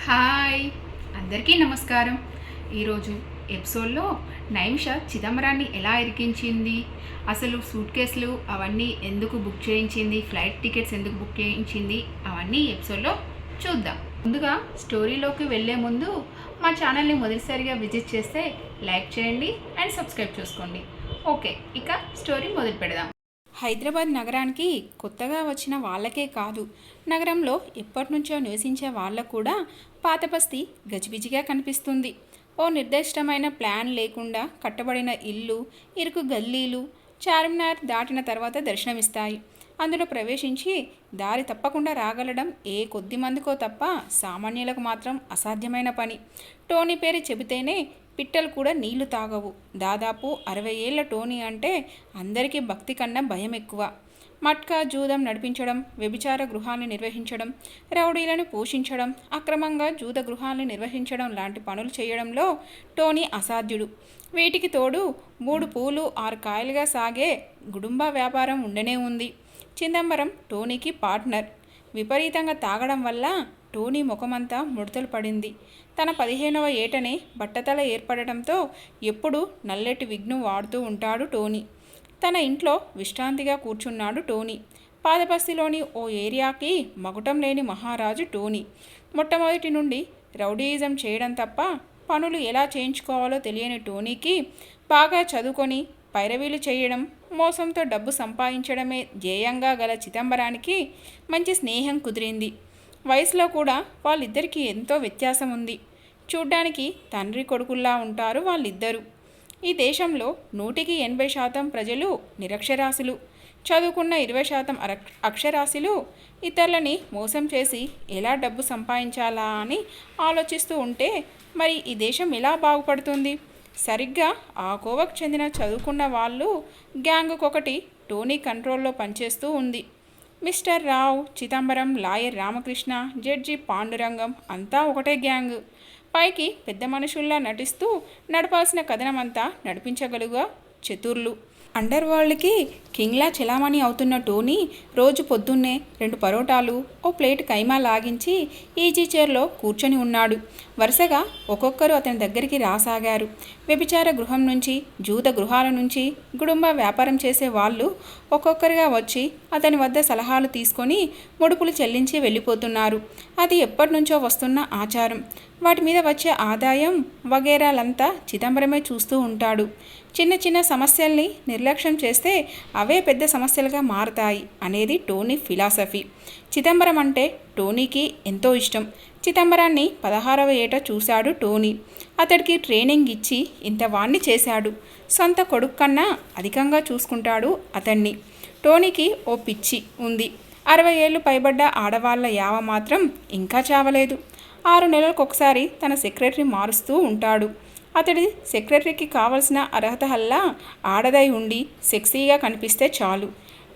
Hi అందరికీ నమస్కారం. ఈరోజు ఎపిసోడ్లో నైమిష చిదంబరాన్ని ఎలా ఇరికించింది, అసలు సూట్ కేసులు అవన్నీ ఎందుకు బుక్ చేయించింది, ఫ్లైట్ టికెట్స్ ఎందుకు బుక్ చేయించింది, అవన్నీ ఎపిసోడ్లో చూద్దాం. ముందుగా స్టోరీలోకి వెళ్ళే ముందు మా ఛానల్ని మొదటిసారిగా విజిట్ చేస్తే లైక్ చేయండి అండ్ సబ్స్క్రైబ్ చేసుకోండి. ఓకే, ఇక స్టోరీ మొదలు పెడదాం. హైదరాబాద్ నగరానికి కొత్తగా వచ్చిన వాళ్ళకే కాదు, నగరంలో ఎప్పటినుంచో నివసించే వాళ్ళకు కూడా పాతబస్తీ గజిబిజిగా కనిపిస్తుంది. ఓ నిర్దిష్టమైన ప్లాన్ లేకుండా కట్టబడిన ఇల్లు, ఇరుకు గల్లీలు చార్మినార్ దాటిన తర్వాత దర్శనమిస్తాయి. అందులో ప్రవేశించి దారి తప్పకుండా రాగలడం ఏ కొద్ది మందికో తప్ప సామాన్యులకు మాత్రం అసాధ్యమైన పని. టోనీ పేరు చెబితేనే పిట్టలు కూడా నీళ్లు తాగవు. దాదాపు 60 ఏళ్ల టోనీ అంటే అందరికీ భక్తి కన్నా భయం ఎక్కువ. మట్కా జూదం నడిపించడం, వ్యభిచార గృహాలను నిర్వహించడం, రౌడీలను పోషించడం, అక్రమంగా జూద గృహాలను నిర్వహించడం లాంటి పనులు చేయడంలో టోనీ అసాధ్యుడు. వీటికి తోడు 3 పూలు 6 కాయలుగా సాగే గుడుంబా వ్యాపారం ఉండనే ఉంది. చిదంబరం టోనీకి పార్ట్నర్. విపరీతంగా తాగడం వల్ల టోనీ ముఖమంతా ముడతలు పడింది. తన 15వ ఏటనే బట్టతల ఏర్పడటంతో ఎప్పుడూ నల్లటి విగ్ను వాడుతూ ఉంటాడు టోనీ. తన ఇంట్లో విశ్రాంతిగా కూర్చున్నాడు టోనీ. పాదబస్తీలోని ఓ ఏరియాకి మగుటం లేని మహారాజు టోనీ. మొట్టమొదటి నుండి రౌడీయిజం చేయడం తప్ప పనులు ఎలా చేయించుకోవాలో తెలియని టోనీకి బాగా చదువుకొని పైరవీలు చేయడం, మోసంతో డబ్బు సంపాదించడమే ధ్యేయంగా గల చిదంబరానికి మంచి స్నేహం కుదిరింది. వయసులో కూడా వాళ్ళిద్దరికీ ఎంతో వ్యత్యాసం ఉంది. చూడ్డానికి తండ్రి కొడుకుల్లా ఉంటారు వాళ్ళిద్దరూ. ఈ దేశంలో 100% ప్రజలు నిరక్షరాస్యులు. చదువుకున్న 20% అక్షరాస్యులు ఇతరులని మోసం చేసి ఎలా డబ్బు సంపాదించాలా అని ఆలోచిస్తూ ఉంటే మరి ఈ దేశం ఎలా బాగుపడుతుంది? సరిగ్గా ఆ కోవకు చెందిన చదువుకున్న వాళ్ళు గ్యాంగుకొకటి టోనీ కంట్రోల్లో పనిచేస్తూ ఉంది. Mister Rao, Chidambaram, lawyer Ramakrishna, judge Pandurangam అంతా ఒకటే గ్యాంగ్. పైకి పెద్ద మనుషుల్లా నటిస్తూ నడపాల్సిన కథనమంతా నడిపించగలుగా చతుర్లు. అండర్ వరల్డ్కి కింగ్లా చెలామణి అవుతున్న టోనీ రోజు పొద్దున్నే 2 పరోటాలు, ఓ ప్లేట్ కైమా లాగించి ఈజీ చైర్లో కూర్చొని ఉన్నాడు. వరుసగా ఒక్కొక్కరు అతని దగ్గరికి రాసాగారు. వ్యభిచార గృహం నుంచి, జూద గృహాల నుంచి, గుడుంబ వ్యాపారం చేసే వాళ్ళు ఒక్కొక్కరిగా వచ్చి అతని వద్ద సలహాలు తీసుకొని ముడుపులు చెల్లించి వెళ్ళిపోతున్నారు. అది ఎప్పటినుంచో వస్తున్న ఆచారం. వాటి మీద వచ్చే ఆదాయం వగేరాలంతా చిదంబరమే చూస్తూ ఉంటాడు. చిన్న చిన్న సమస్యల్ని నిర్లక్ష్యం చేస్తే అవే పెద్ద సమస్యలుగా మారతాయి అనేది టోనీ ఫిలాసఫీ. చిదంబరం అంటే టోనీకి ఎంతో ఇష్టం. చిదంబరాన్ని 16వ ఏట చూశాడు టోనీ. అతడికి ట్రైనింగ్ ఇచ్చి ఇంతవాణ్ణి చేశాడు. సొంత కొడుకు కన్నా అధికంగా చూసుకుంటాడు అతన్ని. టోనీకి ఓ పిచ్చి ఉంది. 60 ఏళ్ళు పైబడ్డ ఆడవాళ్ల యావ మాత్రం ఇంకా చావలేదు. 6 నెలలకొకసారి తన సెక్రటరీ మారుస్తూ ఉంటాడు. అతడి సెక్రటరీకి కావలసిన అర్హతల్లా ఆడదై ఉండి సెక్సీగా కనిపిస్తే చాలు.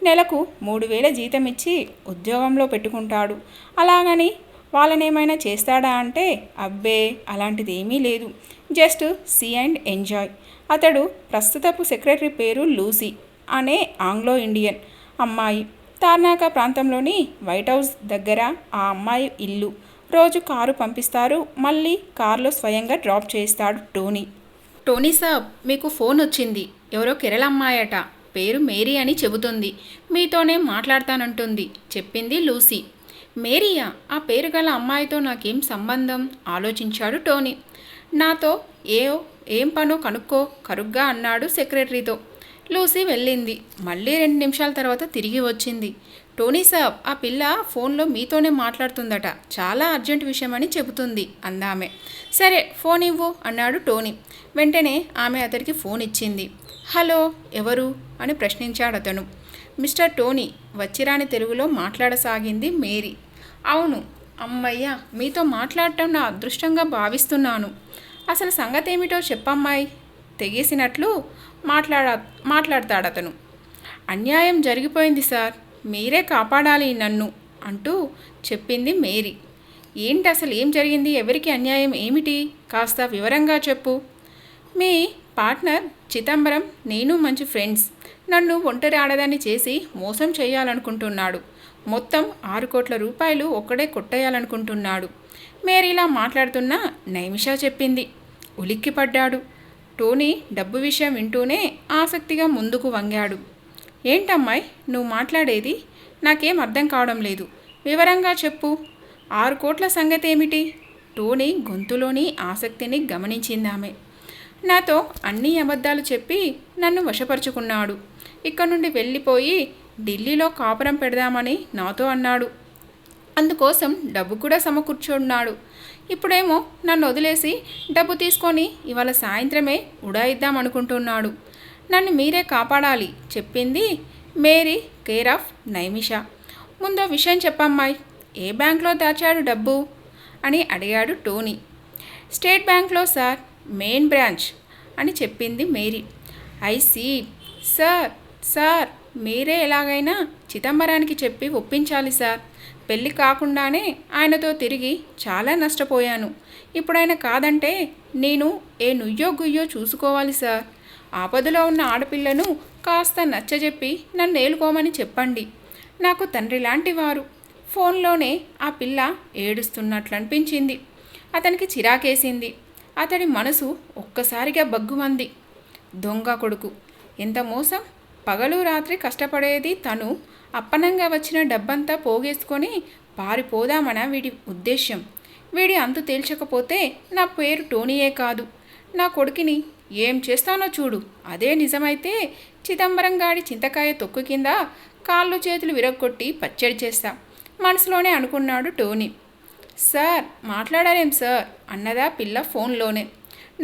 నెలకు 3000 జీతం ఇచ్చి ఉద్యోగంలో పెట్టుకుంటాడు. అలాగని వాళ్ళనేమైనా చేస్తాడా అంటే అబ్బే, అలాంటిది ఏమీ లేదు. Just see and enjoy. అతడు ప్రస్తుతపు సెక్రటరీ పేరు లూసీ అనే ఆంగ్లో ఇండియన్ అమ్మాయి. తార్నాక ప్రాంతంలోని వైట్ హౌస్ దగ్గర ఆ అమ్మాయి ఇల్లు. రోజు కారు పంపిస్తారు, మళ్ళీ కారులో స్వయంగా డ్రాప్ చేస్తాడు టోనీ. టోనీ సాబ్, మీకు ఫోన్ వచ్చింది. ఎవరో కేరళ అమ్మాయట, పేరు మేరీ అని చెబుతుంది. మీతోనే మాట్లాడతానంటుంది చెప్పింది లూసీ. మేరీయా? ఆ పేరు గల అమ్మాయితో నాకేం సంబంధం? ఆలోచించాడు టోనీ. నాతో ఏం పనో కనుక్కో కరుగ్గా అన్నాడు సెక్రటరీతో. లూసీ వెళ్ళింది. మళ్ళీ 2 నిమిషాల తర్వాత తిరిగి వచ్చింది. టోనీ సాబ్, ఆ పిల్ల ఫోన్లో మీతోనే మాట్లాడుతుందట, చాలా అర్జెంట్ విషయమని చెబుతుంది అందామె. సరే, ఫోన్ ఇవ్వు అన్నాడు టోనీ. వెంటనే ఆమె అతడికి ఫోన్ ఇచ్చింది. హలో, ఎవరు అని ప్రశ్నించాడు అతను. మిస్టర్ టోనీ, వచ్చిరాని తెలుగులో మాట్లాడసాగింది మేరీ. అవును. అమ్మయ్య, మీతో మాట్లాడటం నా అదృష్టంగా భావిస్తున్నాను. అసలు సంగతి ఏమిటో చెప్పమ్మాయి. తెగేసినట్లు మాట్లాడతాడతను. అన్యాయం జరిగిపోయింది సార్, మీరే కాపాడాలి నన్ను అంటూ చెప్పింది మేరీ. ఏంటి అసలు ఏం జరిగింది? ఎవరికి అన్యాయం ఏమిటి? కాస్త వివరంగా చెప్పు. మీ పార్ట్నర్ చిదంబరం నేను మంచి ఫ్రెండ్స్. నన్ను ఒంటరి ఆడదాన్ని చేసి మోసం చేయాలనుకుంటున్నాడు. మొత్తం 6 కోట్ల రూపాయలు ఒక్కడే కొట్టేయాలనుకుంటున్నాడు. మేరీలా మాట్లాడుతున్న నైమిషా చెప్పింది. ఉలిక్కిపడ్డాడు. టోనీ డబ్బు విషయం వింటూనే ఆసక్తిగా ముందుకు వంగాడు. ఏంటమ్మాయి నువ్వు మాట్లాడేది? నాకేం అర్థం కావడం లేదు. వివరంగా చెప్పు. 6 కోట్ల సంగతి ఏమిటి? టోనీ గొంతులోని ఆసక్తిని గమనించిందామె. నాతో అన్ని అబద్ధాలు చెప్పి నన్ను వశపరుచుకున్నాడు. ఇక్కడ నుండి వెళ్ళిపోయి ఢిల్లీలో కాపురం పెడదామని నాతో అన్నాడు. అందుకోసం డబ్బు కూడా సమకూర్చున్నాడు. ఇప్పుడేమో నన్ను వదిలేసి డబ్బు తీసుకొని ఇవాళ సాయంత్రమే ఉడాయిద్దామనుకుంటున్నాడు. నన్ను మీరే కాపాడాలి చెప్పింది మేరీ కేర్ ఆఫ్ నైమిషా. ముందో విషయం చెప్పమ్మాయి, ఏ బ్యాంక్లో దాచాడు డబ్బు అని అడిగాడు టోనీ. స్టేట్ బ్యాంక్లో సార్, మెయిన్ బ్రాంచ్ అని చెప్పింది Mary. I see sir. Sir మీరే ఎలాగైనా చిదంబరానికి చెప్పి ఒప్పించాలి సార్. పెళ్ళి కాకుండానే ఆయనతో తిరిగి చాలా నష్టపోయాను. ఇప్పుడు ఆయన కాదంటే నేను ఏ నుయ్యో గుయ్యో చూసుకోవాలి సార్. ఆపదలో ఉన్న ఆడపిల్లను కాస్త నచ్చజెప్పి నన్ను ఏలుకోమని చెప్పండి. నాకు తండ్రి లాంటి వారు. ఫోన్లోనే ఆ పిల్ల ఏడుస్తున్నట్లు అనిపించింది. అతనికి చిరాకేసింది. అతడి మనసు ఒక్కసారిగా బగ్గుమంది. దొంగ కొడుకు, ఎంత మోసం! పగలు రాత్రి కష్టపడేది తను, అప్పనంగా వచ్చిన డబ్బంతా పోగేసుకొని పారిపోదామన వీడి ఉద్దేశ్యం. వీడి అంతు తేల్చకపోతే నా పేరు టోనీయే కాదు. నా కొడుకుని ఏం చేస్తానో చూడు. అదే నిజమైతే చిదంబరం గాడి చింతకాయ తొక్కు కింద కాళ్ళు చేతులు విరగొట్టి పచ్చడి చేస్తా మనసులోనే అనుకున్నాడు టోనీ. సార్ మాట్లాడాలేం సార్ అన్నదా పిల్ల ఫోన్లోనే.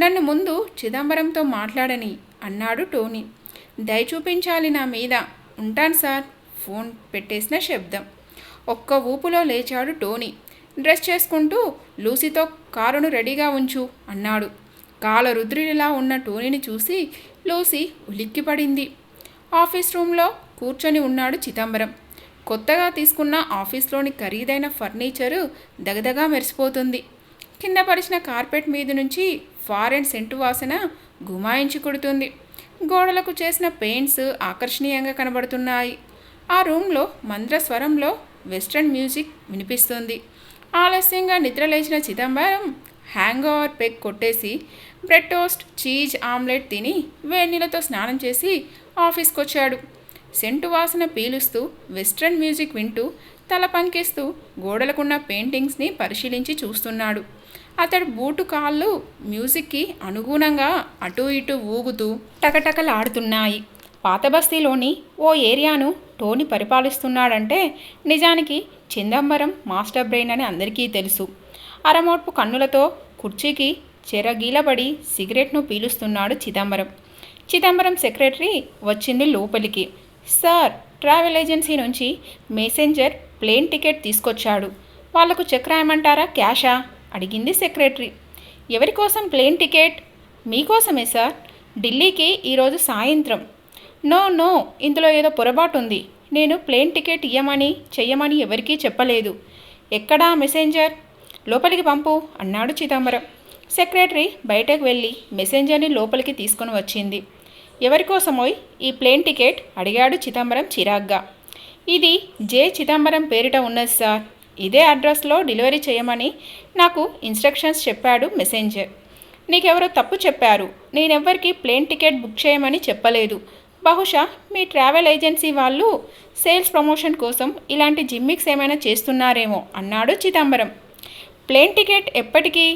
నన్ను ముందు చిదంబరంతో మాట్లాడని అన్నాడు టోనీ. దయ చూపించాలి నా మీద. ఉంటాను సార్. ఫోన్ పెట్టేసిన శబ్దం. ఒక్క ఊపులో లేచాడు టోనీ. డ్రెస్ చేసుకుంటూ లూసీతో కారును రెడీగా ఉంచు అన్నాడు. కాలరుద్రుడిలా ఉన్న టోనీని చూసి లూసీ ఉలిక్కిపడింది. ఆఫీస్ రూమ్లో కూర్చొని ఉన్నాడు చిదంబరం. కొత్తగా తీసుకున్న ఆఫీస్లోని ఖరీదైన ఫర్నిచరు దగదగా మెరిసిపోతుంది. కింద పరిచిన కార్పెట్ మీద నుంచి ఫారెన్ సెంటు వాసన గుమాయించి కొడుతుంది. గోడలకు చేసిన పెయింట్స్ ఆకర్షణీయంగా కనబడుతున్నాయి. ఆ రూమ్లో మంద్రస్వరంలో వెస్ట్రన్ మ్యూజిక్ వినిపిస్తుంది. ఆలస్యంగా నిద్రలేచిన చిదంబరం హ్యాంగ్ ఓవర్ పెగ్ కొట్టేసి బ్రెడ్ టోస్ట్ చీజ్ ఆమ్లెట్ తిని వేడినీళ్ళతో స్నానం చేసి ఆఫీస్కి వచ్చాడు. సెంటు వాసన పీలుస్తూ వెస్ట్రన్ మ్యూజిక్ వింటూ తల పంకేస్తూ గోడలకున్న పెయింటింగ్స్ని పరిశీలించి చూస్తున్నాడు. అతడు బూటు కాళ్ళు మ్యూజిక్కి అనుగుణంగా అటూ ఇటూ ఊగుతూ టకటకలాడుతున్నాయి. పాత బస్తీలోని ఓ ఏరియాను టోనీ పరిపాలిస్తున్నాడంటే నిజానికి చిదంబరం మాస్టర్ బ్రెయిన్ అని అందరికీ తెలుసు. అరమోట్పు కన్నులతో కుర్చీకి చెరగీలబడి సిగరెట్ను పీలుస్తున్నాడు చిదంబరం. చిదంబరం సెక్రటరీ వచ్చింది లోపలికి. సార్, ట్రావెల్ ఏజెన్సీ నుంచి మెసెంజర్ ప్లేన్ టికెట్ తీసుకొచ్చాడు. వాళ్లకు చెక్ రాయమంటారా క్యాషా అడిగింది సెక్రటరీ. ఎవరి కోసం ప్లేన్ టికెట్? మీకోసమే సార్. ఢిల్లీకి ఈరోజు సాయంత్రం. నో, ఇందులో ఏదో పొరపాటు ఉంది. నేను ప్లేన్ టికెట్ ఇయ్యమని చెయ్యమని ఎవరికీ చెప్పలేదు. ఎక్కడా మెసెంజర్? లోపలికి పంపు అన్నాడు చిదంబరం. సెక్రటరీ బయటకు వెళ్ళి మెసెంజర్ని లోపలికి తీసుకొని వచ్చింది. ఎవరికోసమోయ్ ఈ ప్లేన్ టికెట్ అడిగాడు చిదంబరం చిరాగ్గా. ఇది జే చిదంబరం పేరిట ఉన్నది సార్. ఇదే అడ్రస్లో డెలివరీ చేయమని నాకు ఇన్స్ట్రక్షన్స్ చెప్పాడు మెసెంజర్. నీకెవరో తప్పు చెప్పారు. నేనెవ్వరికి ప్లేన్ టికెట్ బుక్ చేయమని చెప్పలేదు. బహుశా మీ ట్రావెల్ ఏజెన్సీ వాళ్ళు సేల్స్ ప్రమోషన్ కోసం ఇలాంటి జిమ్మిక్స్ ఏమైనా చేస్తున్నారేమో అన్నాడు చిదంబరం. ప్లేన్ టికెట్ ఎప్పటికీ?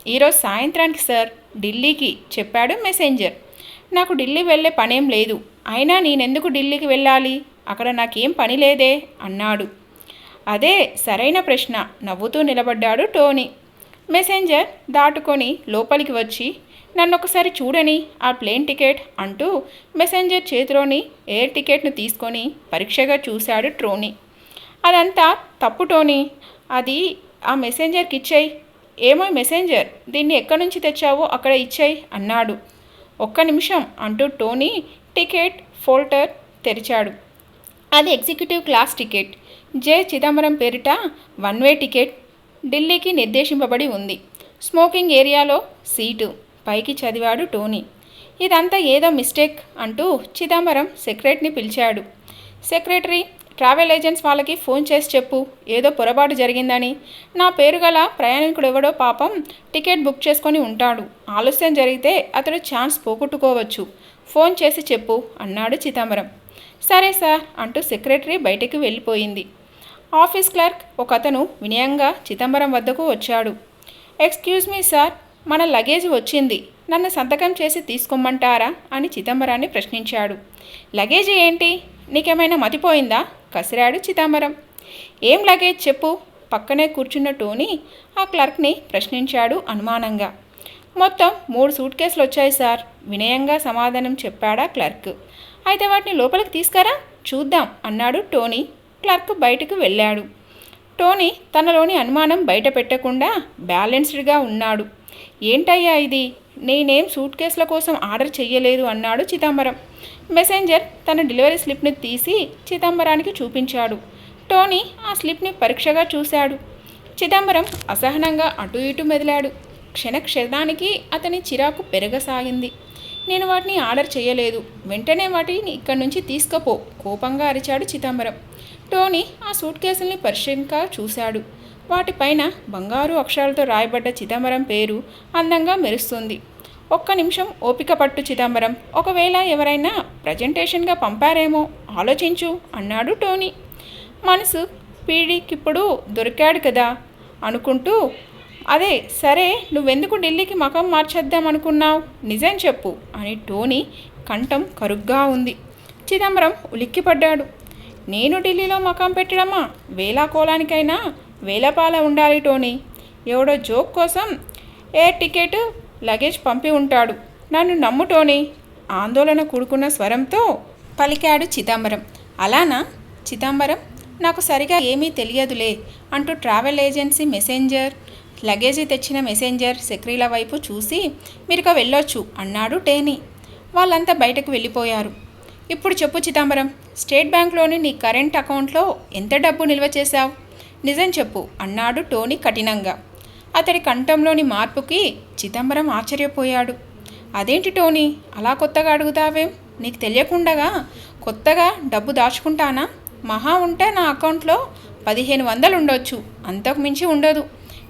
ఈరోజు సాయంత్రానికి సార్, ఢిల్లీకి చెప్పాడు మెసెంజర్. నాకు ఢిల్లీ వెళ్ళే పనేం లేదు. అయినా నేనెందుకు ఢిల్లీకి వెళ్ళాలి? అక్కడ నాకేం పని లేదే అన్నాడు. అదే సరైన ప్రశ్న నవ్వుతూ నిలబడ్డాడు టోనీ. మెసెంజర్ దాటుకొని లోపలికి వచ్చి నన్నొకసారి చూడని ఆ ప్లేన్ టికెట్ అంటూ మెసెంజర్ చేతిలోని ఎయిర్ టికెట్ను తీసుకొని పరీక్షగా చూశాడు టోనీ. అదంతా తప్పు టోనీ, అది ఆ మెసెంజర్కి ఇచ్చేయి. ఏమో మెసెంజర్, దీన్ని ఎక్కడి నుంచి తెచ్చావో అక్కడ ఇచ్చేయి అన్నాడు. ఒక్క నిమిషం అంటూ టోనీ టికెట్ ఫోల్డర్ తెరిచాడు. అది ఎగ్జిక్యూటివ్ క్లాస్ టికెట్. జే చిదంబరం పేరిట 1 వే టికెట్. ఢిల్లీకి నిర్దేశింపబడి ఉంది. స్మోకింగ్ ఏరియాలో సీటు. పైకి చదివాడు టోనీ. ఇదంతా ఏదో మిస్టేక్ అంటూ చిదంబరం సెక్రటరీని పిలిచాడు. సెక్రటరీ ట్రావెల్ ఏజెంట్స్ వాళ్ళకి ఫోన్ చేసి చెప్పు, ఏదో పొరపాటు జరిగిందని. నా పేరు గల ప్రయాణికుడు ఎవడో పాపం టికెట్ బుక్ చేసుకొని ఉంటాడు. ఆలస్యం జరిగితే అతడు ఛాన్స్ పోగొట్టుకోవచ్చు. ఫోన్ చేసి చెప్పు అన్నాడు చిదంబరం. సరే సార్ అంటూ సెక్రటరీ బయటికి వెళ్ళిపోయింది. ఆఫీస్ క్లర్క్ ఒకతను వినయంగా చిదంబరం వద్దకు వచ్చాడు. ఎక్స్క్యూజ్ మీ సార్, మన లగేజ్ వచ్చింది, నన్ను సంతకం చేసి తీసుకోమంటారా అని చిదంబరాన్ని ప్రశ్నించాడు. లగేజ్ ఏంటి, నీకేమైనా మతిపోయిందా కసిరాడు చిదంబరం. ఏం లగేజ్ చెప్పు, పక్కనే కూర్చున్న టోనీ ఆ క్లర్క్ని ప్రశ్నించాడు అనుమానంగా. మొత్తం 3 సూట్ కేసులు వచ్చాయి సార్, వినయంగా సమాధానం చెప్పాడా క్లర్క్. అయితే వాటిని లోపలికి తీసుకురా చూద్దాం అన్నాడు టోనీ. క్లర్క్ బయటకు వెళ్ళాడు. టోనీ తనలోని అనుమానం బయట పెట్టకుండా బ్యాలెన్స్డ్గా ఉన్నాడు. ఏంటయ్యా ఇది, నేనేం సూట్ కేసుల కోసం ఆర్డర్ చెయ్యలేదు అన్నాడు చిదంబరం. మెసెంజర్ తన డెలివరీ స్లిప్ని తీసి చిదంబరానికి చూపించాడు. టోనీ ఆ స్లిప్ని పరీక్షగా చూశాడు. చిదంబరం అసహనంగా అటు ఇటు మెదిలాడు. క్షణానికి అతని చిరాకు పెరగసాగింది. నేను వాటిని ఆర్డర్ చేయలేదు, వెంటనే వాటిని ఇక్కడి నుంచి తీసుకుపో కోపంగా అరిచాడు చిదంబరం. టోనీ ఆ సూట్ కేసుల్ని పరిశీలనగా చూశాడు. వాటిపైన బంగారు అక్షరాలతో రాయబడ్డ చిదంబరం పేరు అందంగా మెరుస్తుంది. ఒక్క నిమిషం ఓపిక పట్టు చిదంబరం, ఒకవేళ ఎవరైనా ప్రజెంటేషన్గా పంపారేమో ఆలోచించు అన్నాడు టోనీ. మనసు పీడికిప్పుడు దొరికాడు కదా అనుకుంటూ, అదే సరే, నువ్వెందుకు ఢిల్లీకి మకం మార్చేద్దాం అనుకున్నావు, నిజం చెప్పు అని టోనీ కంఠం కరుగ్గా ఉంది. చిదంబరం ఉలిక్కిపడ్డాడు. నేను ఢిల్లీలో మకాం పెట్టడమా, వేలాకోలానికైనా వేలపాల ఉండాలి టోనీ. ఎవడో జోక్ కోసం ఎయిర్ టికెట్ లగేజ్ పంపి ఉంటాడు, నన్ను నమ్ము టోనీ ఆందోళన కూడుకున్న స్వరంతో పలికాడు చిదంబరం. అలానా చిదంబరం, నాకు సరిగా ఏమీ తెలియదులే అంటూ ట్రావెల్ ఏజెన్సీ మెసెంజర్, లగేజీ తెచ్చిన మెసెంజర్ సెక్రటరీల వైపు చూసి మీరుక వెళ్ళొచ్చు అన్నాడు టోనీ. వాళ్ళంతా బయటకు వెళ్ళిపోయారు. ఇప్పుడు చెప్పు చిదంబరం, స్టేట్ బ్యాంక్లోని నీ కరెంట్ అకౌంట్లో ఎంత డబ్బు నిల్వ చేశావు, నిజం చెప్పు అన్నాడు టోనీ కఠినంగా. అతడి కంఠంలోని మార్పుకి చిదంబరం ఆశ్చర్యపోయాడు. అదేంటి టోనీ, అలా కొత్తగా అడుగుతావేం, నీకు తెలియకుండగా కొత్తగా డబ్బు దాచుకుంటానా? మహా ఉంటే నా అకౌంట్లో 1500 ఉండొచ్చు, అంతకు మించి ఉండదు.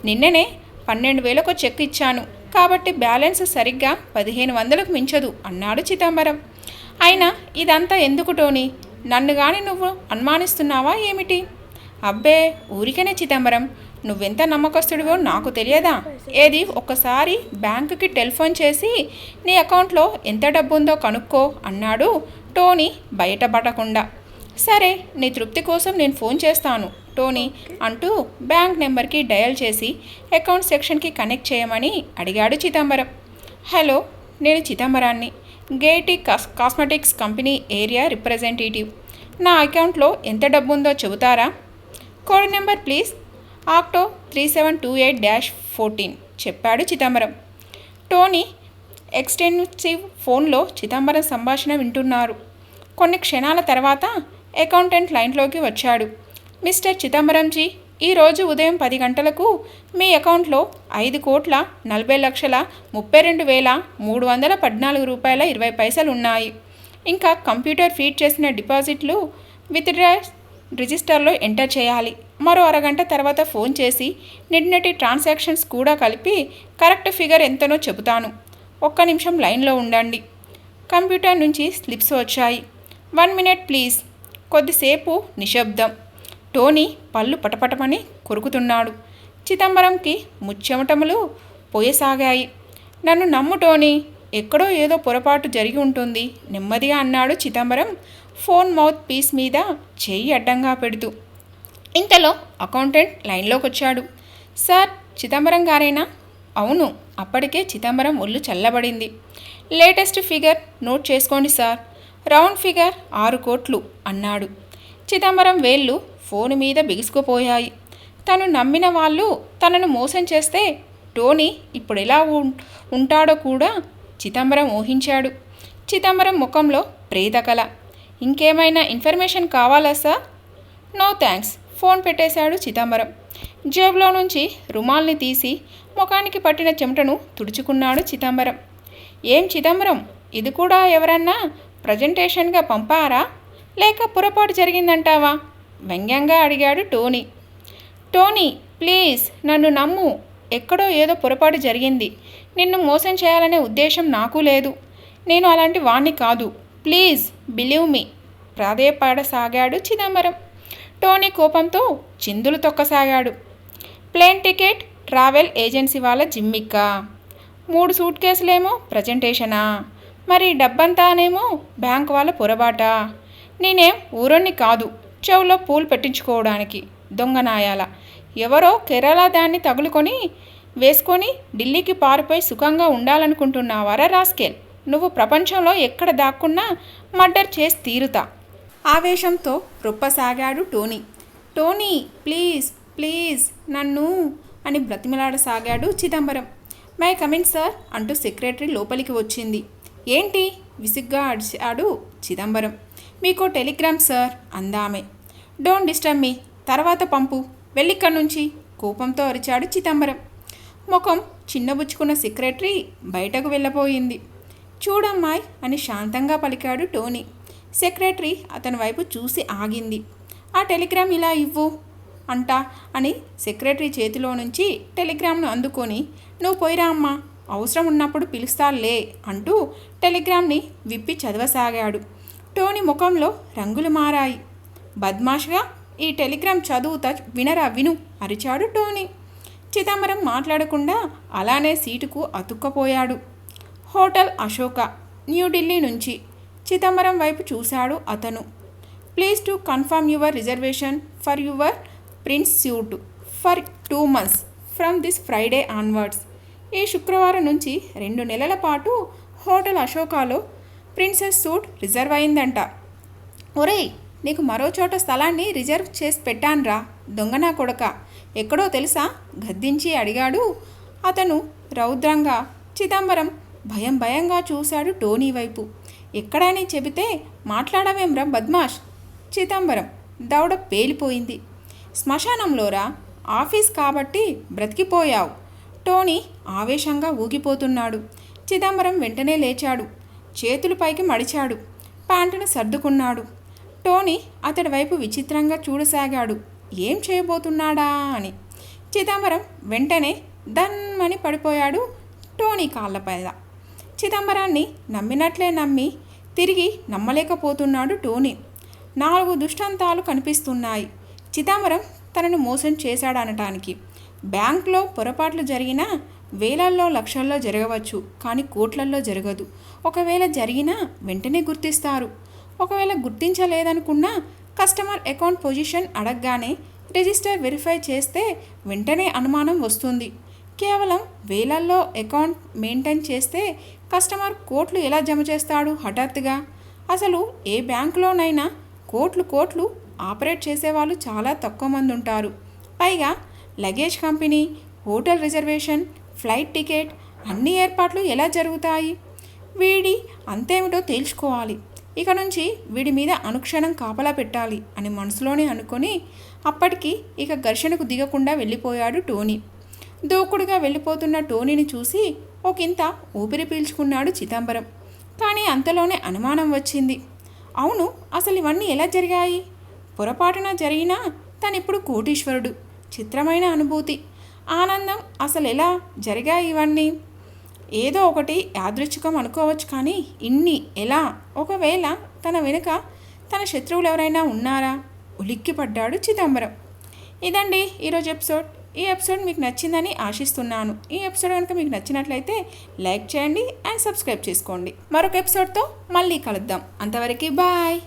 నిన్ననే 12,000కు చెక్ ఇచ్చాను కాబట్టి బ్యాలెన్స్ సరిగ్గా 1500కు మించదు అన్నాడు చిదంబరం. అయినా ఇదంతా ఎందుకు టోనీ, నన్ను కానీ నువ్వు అనుమానిస్తున్నావా ఏమిటి? అబ్బే ఊరికనే చిదంబరం, నువ్వెంత నమ్మకస్తుడివో నాకు తెలియదా? ఏది ఒక్కసారి బ్యాంకుకి టెలిఫోన్ చేసి నీ అకౌంట్లో ఎంత డబ్బు ఉందో కనుక్కో అన్నాడు టోనీ బయటపడకుండా. సరే, నీ తృప్తి కోసం నేను ఫోన్ చేస్తాను టోనీ అంటూ బ్యాంక్ నెంబర్కి డయల్ చేసి అకౌంట్ సెక్షన్కి కనెక్ట్ చేయమని అడిగాడు చిదంబరం. హలో, నేను చిదంబరాన్ని, గేటీ కాస్మెటిక్స్ కంపెనీ ఏరియా రిప్రజెంటేటివ్. నా అకౌంట్లో ఎంత డబ్బు ఉందో చెబుతారా? కోడ్ నెంబర్ ప్లీజ్, ఆక్టో 3728-14 చెప్పాడు చిదంబరం. టోనీ ఎక్స్టెన్సివ్ ఫోన్లో చిదంబరం సంభాషణ వింటున్నారు. కొన్ని క్షణాల తర్వాత అకౌంటెంట్ లైన్లోకి వచ్చాడు. మిస్టర్ చిదంబరంజీ, ఈరోజు ఉదయం 10 గంటలకు మీ అకౌంట్లో 5,40,42,314 ఉన్నాయి. ఇంకా కంప్యూటర్ ఫీడ్ చేసిన డిపాజిట్లు విత్డ్రా రిజిస్టర్లో ఎంటర్ చేయాలి. మరో అరగంట తర్వాత ఫోన్ చేసి నిన్నటి ట్రాన్సాక్షన్స్ కూడా కలిపి కరెక్ట్ ఫిగర్ ఎంతనో చెబుతాను. ఒక్క నిమిషం లైన్లో ఉండండి. కంప్యూటర్ నుంచి స్లిప్స్ వచ్చాయి. 1 మినిట్ ప్లీజ్. కొద్దిసేపు నిశ్శబ్దం. టోనీ పళ్ళు పటపటమని కొరుకుతున్నాడు. చిదంబరంకి ముచ్చెమటములు పోయసాగాయి. నన్ను నమ్ము టోనీ, ఎక్కడో ఏదో పొరపాటు జరిగి ఉంటుంది నెమ్మదిగా అన్నాడు చిదంబరం ఫోన్ మౌత్ పీస్ మీద చెయ్యి అడ్డంగా పెడుతూ. ఇంతలో అకౌంటెంట్ లైన్లోకి వచ్చాడు. సార్, చిదంబరం గారేనా? అవును. అప్పటికే చిదంబరం ఒళ్ళు చల్లబడింది. లేటెస్ట్ ఫిగర్ నోట్ చేసుకోండి సార్. రౌండ్ ఫిగర్ 6 కోట్లు అన్నాడు. చిదంబరం వేళ్ళు ఫోను మీద బిగుసుకుపోయాయి. తను నమ్మిన వాళ్ళు తనను మోసం చేస్తే టోనీ ఇప్పుడు ఎలా ఉంటాడో కూడా చిదంబరం ఊహించాడు. చిదంబరం ముఖంలో ప్రేతకల. ఇంకేమైనా ఇన్ఫర్మేషన్ కావాలా సార్? No thanks. ఫోన్ పెట్టేశాడు చిదంబరం. జేబులో నుంచి రుమాల్ని తీసి ముఖానికి పట్టిన చెమటను తుడుచుకున్నాడు చిదంబరం. ఏం చిదంబరం, ఇది కూడా ఎవరన్నా ప్రజెంటేషన్గా పంపారా లేక పొరపాటు జరిగిందంటావా వ్యంగ్యంగా అడిగాడు టోనీ. టోనీ, ప్లీజ్ నన్ను నమ్ము. ఎక్కడో ఏదో పొరపాటు జరిగింది. నిన్ను మోసం చేయాలనే ఉద్దేశం నాకు లేదు. నేను అలాంటి వాణ్ణి కాదు. ప్లీజ్ బిలీవ్ మీ ప్రాధేయపడసాగాడు చిదంబరం. టోనీ కోపంతో చిందులు తొక్కసాగాడు. ప్లేన్ టికెట్ ట్రావెల్ ఏజెన్సీ వాళ్ళ జిమ్మిక్కా, 3 సూట్ కేసులేమో ప్రజెంటేషనా, మరి డబ్బంతానేమో బ్యాంక్ వాళ్ళ పొరబాటా. నేనేం ఊరొన్ని కాదు చెవులో పూలు పెట్టించుకోవడానికి దొంగనాయాల. ఎవరో కేరళ దాన్ని తగులుకొని వేసుకొని ఢిల్లీకి పారిపోయి సుఖంగా ఉండాలనుకుంటున్నావారా రాస్కెల్? నువ్వు ప్రపంచంలో ఎక్కడ దాక్కున్నా మర్డర్ చేసి తీరుతా. ఆవేశంతో రొప్పసాగాడు టోనీ. టోనీ, ప్లీజ్ ప్లీజ్ నన్ను అని బ్రతిమలాడసాగాడు చిదంబరం. మై కమిన్ సార్ అంటూ సెక్రటరీ లోపలికి వచ్చింది. ఏంటి విసుగ్గా అడిచాడు చిదంబరం. మీకో టెలిగ్రామ్ సార్ అందామె. డోంట్ డిస్టర్బ్ మీ, తర్వాత పంపు, వెళ్ళిక్కడి నుంచి కోపంతో అరిచాడు చిదంబరం. ముఖం చిన్నబుచ్చుకున్న సెక్రటరీ బయటకు వెళ్ళబోయింది. చూడమ్మాయ్ అని శాంతంగా పలికాడు టోనీ. సెక్రటరీ అతని వైపు చూసి ఆగింది. ఆ టెలిగ్రామ్ ఇలా ఇవ్వు అంటా అని సెక్రటరీ చేతిలో నుంచి టెలిగ్రామ్ను అందుకొని, నువ్వు పోయిరా అమ్మా, అవసరం ఉన్నప్పుడు పిలుస్తాలే అంటూ టెలిగ్రామ్ని విప్పి చదవసాగాడు. టోనీ ముఖంలో రంగులు మారాయి. బద్మాష్గా ఈ టెలిగ్రామ్ చదువుతా వినరా విను అరిచాడు టోనీ. చిదంబరం మాట్లాడకుండా అలానే సీటుకు అతుక్కపోయాడు. హోటల్ అశోక, న్యూఢిల్లీ నుంచి చిదంబరం వైపు చూశాడు అతను. Please to confirm your reservation for your prince suit for 2 months from this Friday onwards. ఈ శుక్రవారం నుంచి 2 నెలల పాటు హోటల్ అశోకాలో ప్రిన్సెస్ సూట్ రిజర్వ్ అయిందంట. ఒరేయ్, నీకు మరో చోట స్థలాన్ని రిజర్వ్ చేసి పెట్టాన్రా దొంగనా కొడక, ఎక్కడో తెలుసా గద్దించి అడిగాడు అతను రౌద్రంగా. చిదంబరం భయంగా చూశాడు టోనీ వైపు. ఎక్కడని చెబితే మాట్లాడవేంరా బద్మాష్. చిదంబరం దౌడ పేలిపోయింది. శ్మశానంలోరా, ఆఫీస్ కాబట్టి బ్రతికిపోయావు. టోనీ ఆవేశంగా ఊగిపోతున్నాడు. చిదంబరం వెంటనే లేచాడు. చేతులు పైకి మడిచాడు. ప్యాంటును సర్దుకున్నాడు. టోనీ అతడి వైపు విచిత్రంగా చూడసాగాడు. ఏం చేయబోతున్నాడా అని. చిదంబరం వెంటనే దన్మని పడిపోయాడు టోనీ కాళ్ళపైన. చిదంబరాన్ని నమ్మినట్లే నమ్మి తిరిగి నమ్మలేకపోతున్నాడు టోనీ. 4 దృష్టాంతాలు కనిపిస్తున్నాయి చిదంబరం తనను మోసం చేశాడనటానికి. బ్యాంక్లో పొరపాట్లు జరిగినా వేలల్లో లక్షల్లో జరగవచ్చు, కానీ కోట్లల్లో జరగదు. ఒకవేళ జరిగినా వెంటనే గుర్తిస్తారు. ఒకవేళ గుర్తించలేదనుకున్నా కస్టమర్ అకౌంట్ పొజిషన్ అడగగానే రిజిస్టర్ వెరిఫై చేస్తే వెంటనే అనుమానం వస్తుంది. కేవలం వేలల్లో అకౌంట్ మెయింటైన్ చేస్తే కస్టమర్ కోట్లు ఎలా జమ చేస్తాడు హఠాత్తుగా? అసలు ఏ బ్యాంకులోనైనా కోట్లు ఆపరేట్ చేసేవాళ్ళు చాలా తక్కువ మంది ఉంటారు. పైగా luggage company, hotel reservation, flight ticket అన్ని ఏర్పాట్లు ఎలా జరుగుతాయి? వీడి అంతేమిటో తేల్చుకోవాలి. ఇక నుంచి వీడి మీద అనుక్షణం కాపలా పెట్టాలి అని మనసులోనే అనుకొని అప్పటికి ఇక ఘర్షణకు దిగకుండా వెళ్ళిపోయాడు టోనీ. దూకుడుగా వెళ్ళిపోతున్న టోనీని చూసి ఒకంత ఊపిరి పీల్చుకున్నాడు చిదంబరం. కానీ అంతలోనే అనుమానం వచ్చింది. అవును, అసలు ఇవన్నీ ఎలా జరిగాయి? పొరపాటున జరిగినా తనిప్పుడు కోటీశ్వరుడు. చిత్రమైన అనుభూతి, ఆనందం. అసలు ఎలా జరిగాయి ఇవన్నీ? ఏదో ఒకటి యాదృచ్ఛికం అనుకోవచ్చు, కానీ ఇన్ని ఎలా? ఒకవేళ తన వెనుక తన శత్రువులు ఎవరైనా ఉన్నారా? ఉలిక్కిపడ్డాడు చిదంబరం. ఇదండి ఈరోజు ఎపిసోడ్. ఈ ఎపిసోడ్ మీకు నచ్చిందని ఆశిస్తున్నాను. ఈ ఎపిసోడ్ కనుక మీకు నచ్చినట్లయితే లైక్ చేయండి అండ్ సబ్స్క్రైబ్ చేసుకోండి. మరొక ఎపిసోడ్తో మళ్ళీ కలుద్దాం. అంతవరకు బాయ్.